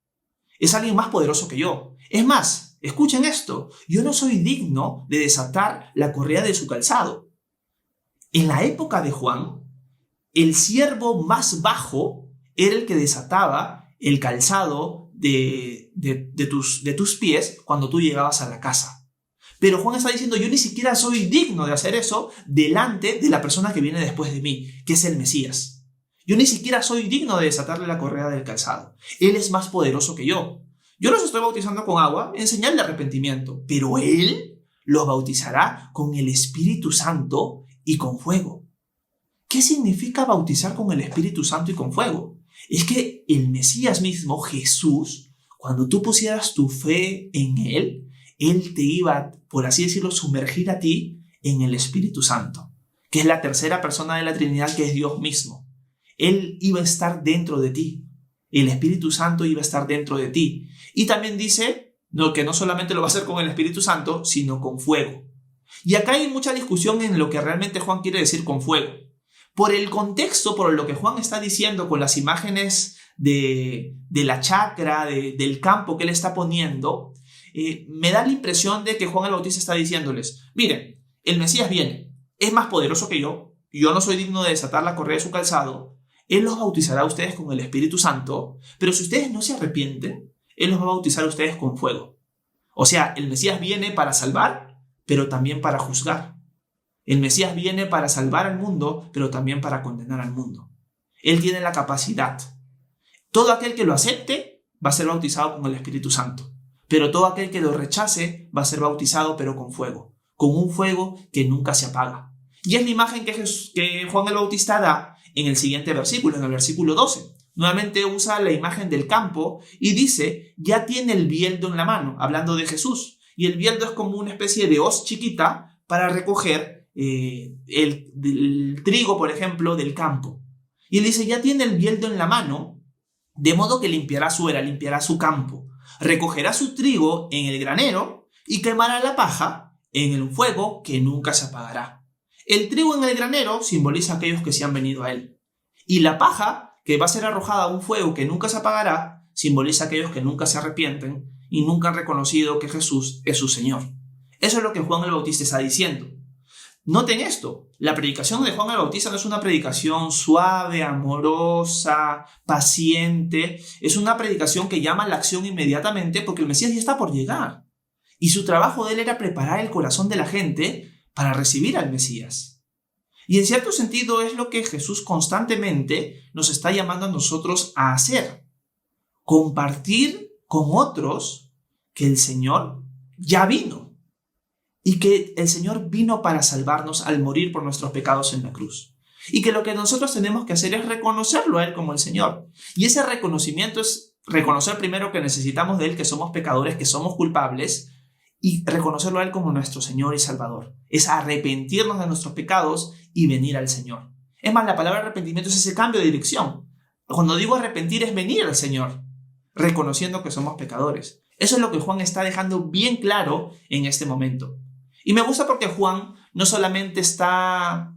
es alguien más poderoso que yo. Es más, escuchen esto: yo no soy digno de desatar la correa de su calzado. En la época de Juan, el siervo más bajo era el que desataba el calzado de tus pies cuando tú llegabas a la casa. Pero Juan está diciendo: yo ni siquiera soy digno de hacer eso delante de la persona que viene después de mí, que es el Mesías. Yo ni siquiera soy digno de desatarle la correa del calzado. Él es más poderoso que yo. Yo los estoy bautizando con agua en señal de arrepentimiento, pero Él los bautizará con el Espíritu Santo y con fuego. ¿Qué significa bautizar con el Espíritu Santo y con fuego? Es que el Mesías mismo, Jesús, cuando tú pusieras tu fe en Él, Él te iba, por así decirlo, sumergir a ti en el Espíritu Santo, que es la tercera persona de la Trinidad, que es Dios mismo. Él iba a estar dentro de ti. El Espíritu Santo iba a estar dentro de ti. Y también dice que no solamente lo va a hacer con el Espíritu Santo, sino con fuego. Y acá hay mucha discusión en lo que realmente Juan quiere decir con fuego. Por el contexto, por lo que Juan está diciendo con las imágenes de la chacra, del campo que él está poniendo, me da la impresión de que Juan el Bautista está diciéndoles: miren, el Mesías viene, es más poderoso que yo no soy digno de desatar la correa de su calzado. Él los bautizará a ustedes con el Espíritu Santo, pero si ustedes no se arrepienten, Él los va a bautizar a ustedes con fuego. O sea, el Mesías viene para salvar, pero también para juzgar. El Mesías viene para salvar al mundo, pero también para condenar al mundo. Él tiene la capacidad. Todo aquel que lo acepte va a ser bautizado con el Espíritu Santo, pero todo aquel que lo rechace va a ser bautizado, pero con fuego, con un fuego que nunca se apaga. Y es la imagen que Juan el Bautista da en el siguiente versículo, en el versículo 12. Nuevamente usa la imagen del campo y dice: ya tiene el bieldo en la mano, hablando de Jesús. Y el bieldo es como una especie de hoz chiquita para recoger el trigo, por ejemplo, del campo. Y él dice: ya tiene el bieldo en la mano, de modo que limpiará su era, limpiará su campo, recogerá su trigo en el granero y quemará la paja en el fuego que nunca se apagará. El trigo en el granero simboliza a aquellos que se han venido a él. Y la paja, que va a ser arrojada a un fuego que nunca se apagará, simboliza a aquellos que nunca se arrepienten y nunca han reconocido que Jesús es su Señor. Eso es lo que Juan el Bautista está diciendo. Noten esto: la predicación de Juan el Bautista no es una predicación suave, amorosa, paciente. Es una predicación que llama a la acción inmediatamente, porque el Mesías ya está por llegar. Y su trabajo de él era preparar el corazón de la gente para recibir al Mesías. Y en cierto sentido es lo que Jesús constantemente nos está llamando a nosotros a hacer: compartir con otros que el Señor ya vino y que el Señor vino para salvarnos al morir por nuestros pecados en la cruz. Y que lo que nosotros tenemos que hacer es reconocerlo a Él como el Señor. Y ese reconocimiento es reconocer primero que necesitamos de Él, que somos pecadores, que somos culpables, y reconocerlo a Él como nuestro Señor y Salvador. Es arrepentirnos de nuestros pecados y venir al Señor. Es más, la palabra arrepentimiento es ese cambio de dirección. Cuando digo arrepentir es venir al Señor, reconociendo que somos pecadores. Eso es lo que Juan está dejando bien claro en este momento. Y me gusta porque Juan no solamente está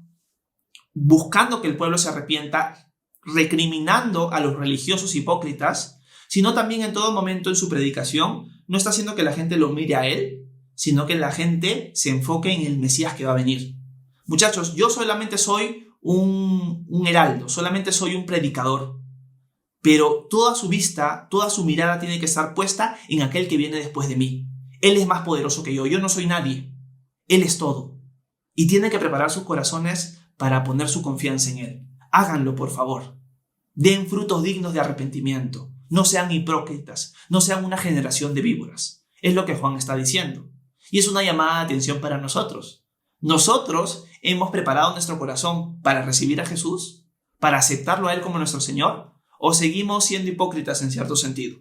buscando que el pueblo se arrepienta, recriminando a los religiosos hipócritas, sino también en todo momento en su predicación no está haciendo que la gente lo mire a él, sino que la gente se enfoque en el Mesías que va a venir. Muchachos, yo solamente soy un heraldo, solamente soy un predicador, pero toda su vista, toda su mirada tiene que estar puesta en aquel que viene después de mí. Él es más poderoso que yo no soy nadie. Él es todo. Y tiene que preparar sus corazones para poner su confianza en Él. Háganlo, por favor. Den frutos dignos de arrepentimiento. No sean hipócritas. No sean una generación de víboras. Es lo que Juan está diciendo. Y es una llamada de atención para nosotros. ¿Nosotros hemos preparado nuestro corazón para recibir a Jesús? ¿Para aceptarlo a Él como nuestro Señor? ¿O seguimos siendo hipócritas en cierto sentido?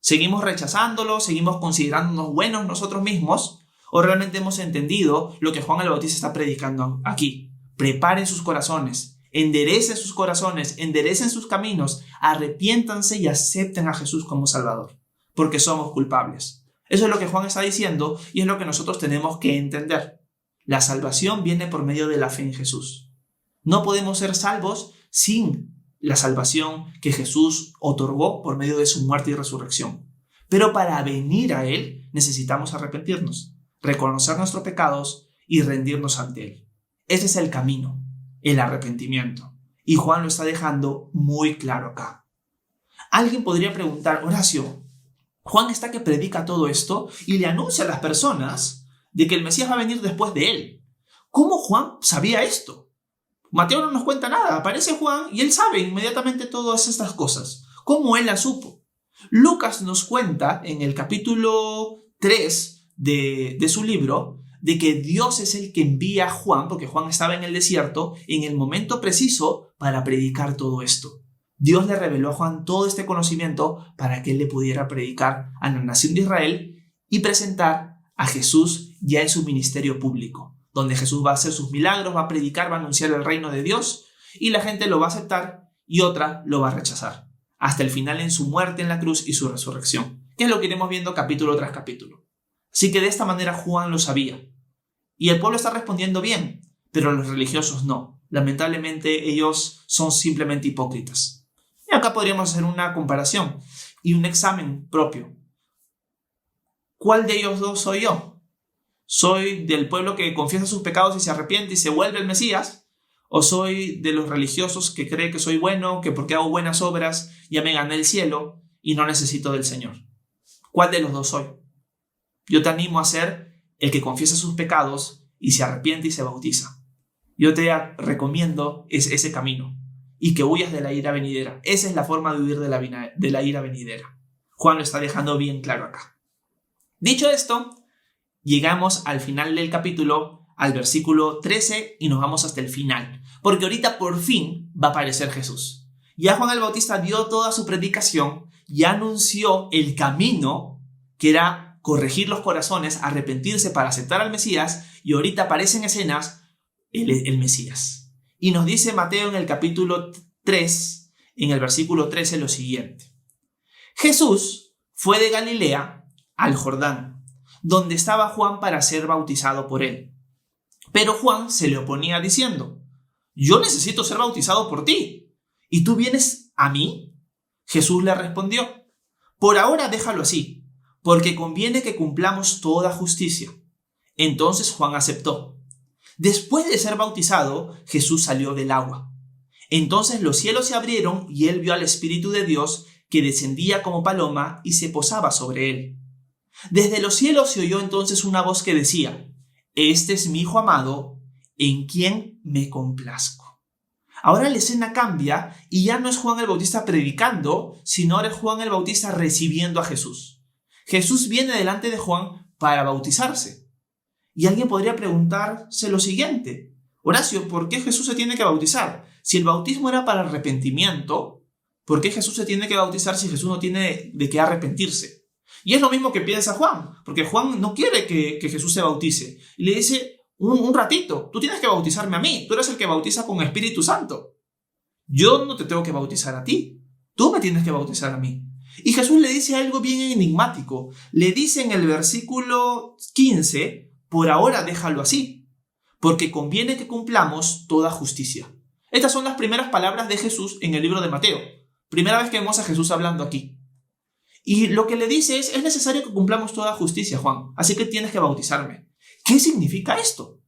¿Seguimos rechazándolo? ¿Seguimos considerándonos buenos nosotros mismos? ¿O realmente hemos entendido lo que Juan el Bautista está predicando aquí? Preparen sus corazones, enderecen sus corazones, enderecen sus caminos, arrepiéntanse y acepten a Jesús como Salvador, porque somos culpables. Eso es lo que Juan está diciendo y es lo que nosotros tenemos que entender. La salvación viene por medio de la fe en Jesús. No podemos ser salvos sin la salvación que Jesús otorgó por medio de su muerte y resurrección. Pero para venir a Él necesitamos arrepentirnos, reconocer nuestros pecados y rendirnos ante Él. Ese es el camino, el arrepentimiento. Y Juan lo está dejando muy claro acá. Alguien podría preguntar, Horacio, Juan está que predica todo esto y le anuncia a las personas de que el Mesías va a venir después de él. ¿Cómo Juan sabía esto? Mateo no nos cuenta nada. Aparece Juan y él sabe inmediatamente todas estas cosas. ¿Cómo él las supo? Lucas nos cuenta en el capítulo 3 de su libro de que Dios es el que envía a Juan, porque Juan estaba en el desierto, en el momento preciso para predicar todo esto. Dios le reveló a Juan todo este conocimiento para que él le pudiera predicar a la nación de Israel y presentar a Jesús ya en su ministerio público, donde Jesús va a hacer sus milagros, va a predicar, va a anunciar el reino de Dios y la gente lo va a aceptar y otra lo va a rechazar, hasta el final en su muerte en la cruz y su resurrección, que es lo que iremos viendo capítulo tras capítulo. Así que de esta manera Juan lo sabía. Y el pueblo está respondiendo bien, pero los religiosos no. Lamentablemente ellos son simplemente hipócritas. Y acá podríamos hacer una comparación y un examen propio. ¿Cuál de ellos dos soy yo? ¿Soy del pueblo que confiesa sus pecados y se arrepiente y se vuelve el Mesías? ¿O soy de los religiosos que cree que soy bueno, que porque hago buenas obras ya me gané el cielo y no necesito del Señor? ¿Cuál de los dos soy? Yo te animo a ser el que confiesa sus pecados y se arrepiente y se bautiza. Yo te recomiendo ese camino y que huyas de la ira venidera. Esa es la forma de huir de la ira venidera. Juan lo está dejando bien claro acá. Dicho esto, llegamos al final del capítulo, al versículo 13 y nos vamos hasta el final, porque ahorita por fin va a aparecer Jesús. Ya Juan el Bautista dio toda su predicación y anunció el camino que era corregir los corazones, arrepentirse para aceptar al Mesías, y ahorita aparece en escenas el Mesías. Y nos dice Mateo en el capítulo 3, en el versículo 13, lo siguiente. Jesús fue de Galilea al Jordán, donde estaba Juan para ser bautizado por él. Pero Juan se le oponía diciendo, yo necesito ser bautizado por ti, ¿y tú vienes a mí? Jesús le respondió, por ahora déjalo así, porque conviene que cumplamos toda justicia. Entonces Juan aceptó. Después de ser bautizado, Jesús salió del agua. Entonces los cielos se abrieron y él vio al Espíritu de Dios que descendía como paloma y se posaba sobre él. Desde los cielos se oyó entonces una voz que decía, este es mi Hijo amado, en quien me complazco. Ahora la escena cambia y ya no es Juan el Bautista predicando, sino ahora es Juan el Bautista recibiendo a Jesús. Jesús viene delante de Juan para bautizarse. Y alguien podría preguntarse lo siguiente, Horacio, ¿por qué Jesús se tiene que bautizar? Si el bautismo era para arrepentimiento, ¿por qué Jesús se tiene que bautizar si Jesús no tiene de qué arrepentirse? Y es lo mismo que piensa Juan, porque Juan no quiere que Jesús se bautice. Y le dice, un ratito, tú tienes que bautizarme a mí, tú eres el que bautiza con Espíritu Santo. Yo no te tengo que bautizar a ti, tú me tienes que bautizar a mí. Y Jesús le dice algo bien enigmático. Le dice en el versículo 15, por ahora déjalo así, porque conviene que cumplamos toda justicia. Estas son las primeras palabras de Jesús en el libro de Mateo. Primera vez que vemos a Jesús hablando aquí. Y lo que le dice es necesario que cumplamos toda justicia, Juan, así que tienes que bautizarme. ¿Qué significa esto?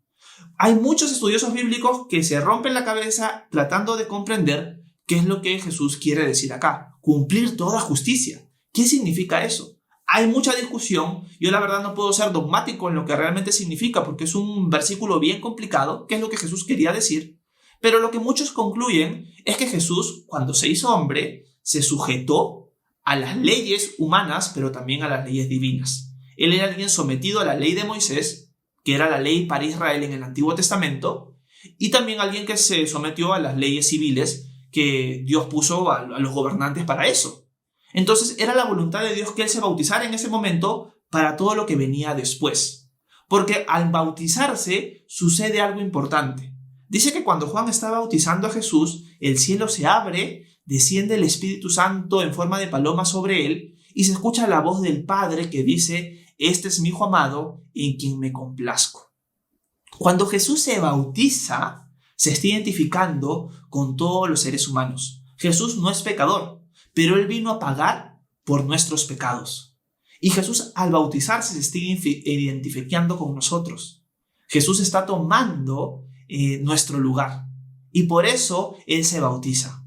Hay muchos estudiosos bíblicos que se rompen la cabeza tratando de comprender qué es lo que Jesús quiere decir acá. Cumplir toda justicia. ¿Qué significa eso? Hay mucha discusión. Yo la verdad no puedo ser dogmático en lo que realmente significa, porque es un versículo bien complicado, que es lo que Jesús quería decir. Pero lo que muchos concluyen es que Jesús, cuando se hizo hombre, se sujetó a las leyes humanas, pero también a las leyes divinas. Él era alguien sometido a la ley de Moisés, que era la ley para Israel en el Antiguo Testamento, y también alguien que se sometió a las leyes civiles que Dios puso a los gobernantes para eso. Entonces era la voluntad de Dios que él se bautizara en ese momento para todo lo que venía después. Porque al bautizarse sucede algo importante. Dice que cuando Juan está bautizando a Jesús, el cielo se abre, desciende el Espíritu Santo en forma de paloma sobre él y se escucha la voz del Padre que dice: este es mi Hijo amado en quien me complazco. Cuando Jesús se bautiza, se está identificando con todos los seres humanos. Jesús no es pecador, pero él vino a pagar por nuestros pecados. Y Jesús al bautizarse se está identificando con nosotros. Jesús está tomando nuestro lugar y por eso él se bautiza.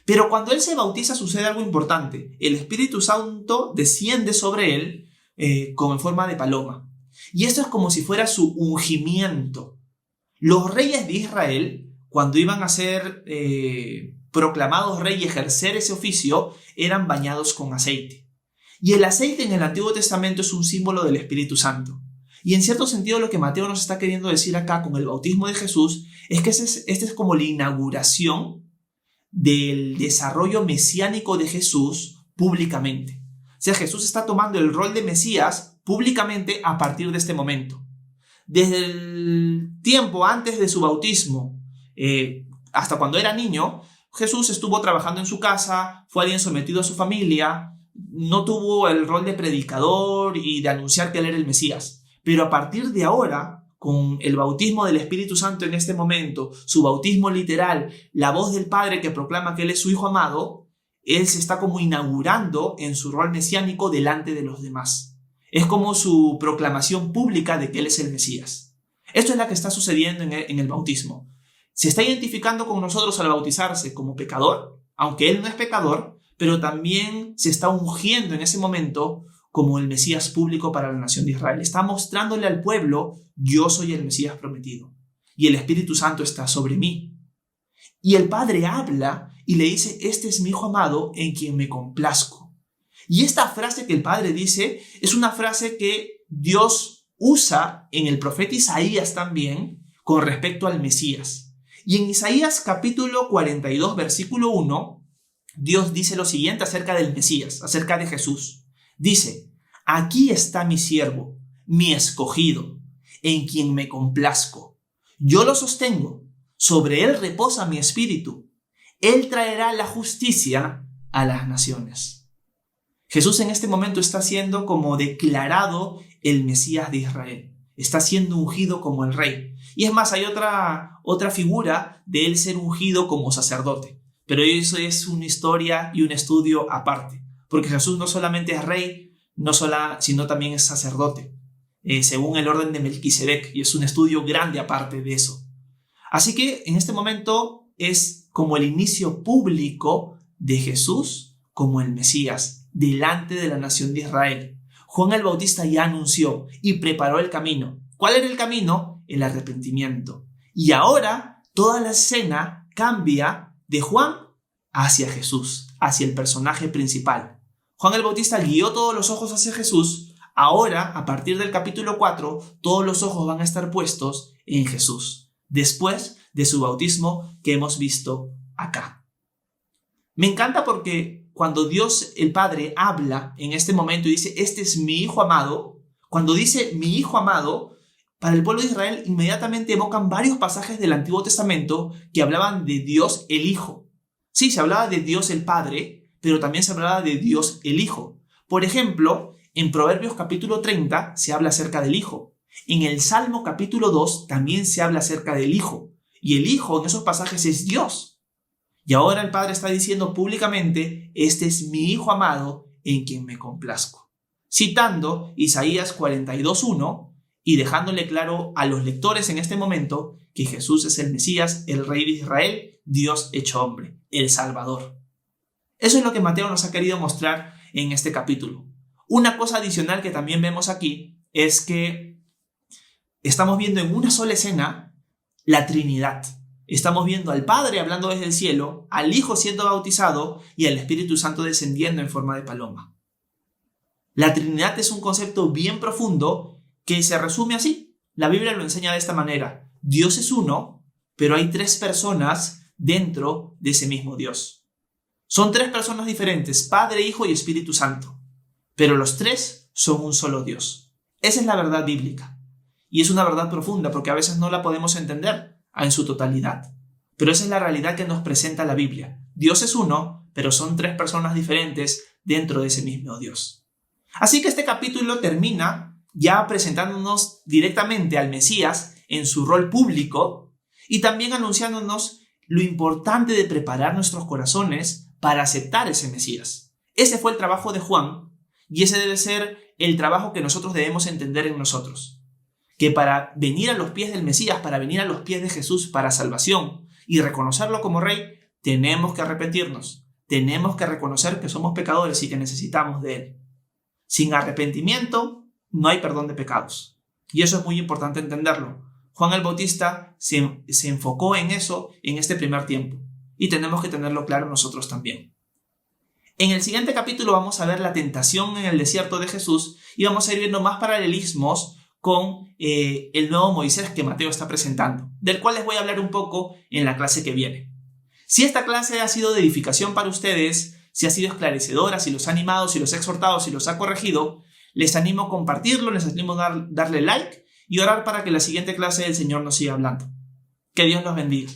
Pero cuando él se bautiza sucede algo importante. El Espíritu Santo desciende sobre él como en forma de paloma. Y esto es como si fuera su ungimiento. Los reyes de Israel, cuando iban a ser proclamados rey y ejercer ese oficio, eran bañados con aceite. Y el aceite en el Antiguo Testamento es un símbolo del Espíritu Santo. Y en cierto sentido lo que Mateo nos está queriendo decir acá con el bautismo de Jesús es que esta es como la inauguración del desarrollo mesiánico de Jesús públicamente. O sea, Jesús está tomando el rol de Mesías públicamente a partir de este momento. Desde el tiempo antes de su bautismo hasta cuando era niño, Jesús estuvo trabajando en su casa, fue alguien sometido a su familia, no tuvo el rol de predicador y de anunciar que él era el Mesías. Pero a partir de ahora, con el bautismo del Espíritu Santo en este momento, su bautismo literal, la voz del Padre que proclama que él es su Hijo amado, él se está como inaugurando en su rol mesiánico delante de los demás. Es como su proclamación pública de que él es el Mesías. Esto es lo que está sucediendo en el bautismo. Se está identificando con nosotros al bautizarse como pecador, aunque él no es pecador, pero también se está ungiendo en ese momento como el Mesías público para la nación de Israel. Está mostrándole al pueblo: yo soy el Mesías prometido y el Espíritu Santo está sobre mí. Y el Padre habla y le dice: este es mi Hijo amado en quien me complazco. Y esta frase que el Padre dice es una frase que Dios usa en el profeta Isaías también con respecto al Mesías. Y en Isaías capítulo 42 versículo 1, Dios dice lo siguiente acerca del Mesías, acerca de Jesús. Dice: aquí está mi siervo, mi escogido, en quien me complazco. Yo lo sostengo, sobre él reposa mi espíritu. Él traerá la justicia a las naciones. Jesús en este momento está siendo como declarado el Mesías de Israel. Está siendo ungido como el rey. Y es más, hay otra figura de él ser ungido como sacerdote. Pero eso es una historia y un estudio aparte. Porque Jesús no solamente es rey, sino también es sacerdote, según el orden de Melquisedec, y es un estudio grande aparte de eso. Así que en este momento es como el inicio público de Jesús como el Mesías, delante de la nación de Israel. Juan el Bautista ya anunció y preparó el camino. ¿Cuál era el camino? El arrepentimiento. Y ahora toda la escena cambia de Juan hacia Jesús, hacia el personaje principal. Juan el Bautista guió todos los ojos hacia Jesús. Ahora, a partir del capítulo 4, todos los ojos van a estar puestos en Jesús, después de su bautismo que hemos visto acá. Me encanta porque cuando Dios el Padre habla en este momento y dice: este es mi Hijo amado, cuando dice mi Hijo amado, para el pueblo de Israel inmediatamente evocan varios pasajes del Antiguo Testamento que hablaban de Dios el Hijo. Sí, se hablaba de Dios el Padre, pero también se hablaba de Dios el Hijo. Por ejemplo, en Proverbios capítulo 30 se habla acerca del Hijo. En el Salmo capítulo 2 también se habla acerca del Hijo. Y el Hijo en esos pasajes es Dios. Y ahora el Padre está diciendo públicamente: este es mi Hijo amado en quien me complazco. Citando Isaías 42:1 y dejándole claro a los lectores en este momento que Jesús es el Mesías, el Rey de Israel, Dios hecho hombre, el Salvador. Eso es lo que Mateo nos ha querido mostrar en este capítulo. Una cosa adicional que también vemos aquí es que estamos viendo en una sola escena la Trinidad. Estamos viendo al Padre hablando desde el cielo, al Hijo siendo bautizado y al Espíritu Santo descendiendo en forma de paloma. La Trinidad es un concepto bien profundo que se resume así. La Biblia lo enseña de esta manera. Dios es uno, pero hay tres personas dentro de ese mismo Dios. Son tres personas diferentes, Padre, Hijo y Espíritu Santo. Pero los tres son un solo Dios. Esa es la verdad bíblica. Y es una verdad profunda porque a veces no la podemos entender en su totalidad. Pero esa es la realidad que nos presenta la Biblia. Dios es uno, pero son tres personas diferentes dentro de ese mismo Dios. Así que este capítulo termina ya presentándonos directamente al Mesías en su rol público y también anunciándonos lo importante de preparar nuestros corazones para aceptar ese Mesías. Ese fue el trabajo de Juan y ese debe ser el trabajo que nosotros debemos entender en nosotros. Que para venir a los pies del Mesías, para venir a los pies de Jesús para salvación y reconocerlo como Rey, tenemos que arrepentirnos. Tenemos que reconocer que somos pecadores y que necesitamos de Él. Sin arrepentimiento no hay perdón de pecados. Y eso es muy importante entenderlo. Juan el Bautista se enfocó en eso en este primer tiempo. Y tenemos que tenerlo claro nosotros también. En el siguiente capítulo vamos a ver la tentación en el desierto de Jesús y vamos a ir viendo más paralelismos con el nuevo Moisés que Mateo está presentando, del cual les voy a hablar un poco en la clase que viene. Si esta clase ha sido de edificación para ustedes, si ha sido esclarecedora, si los ha animado, si los ha exhortado, si los ha corregido, les animo a compartirlo, les animo a darle like y orar para que la siguiente clase del Señor nos siga hablando. Que Dios los bendiga.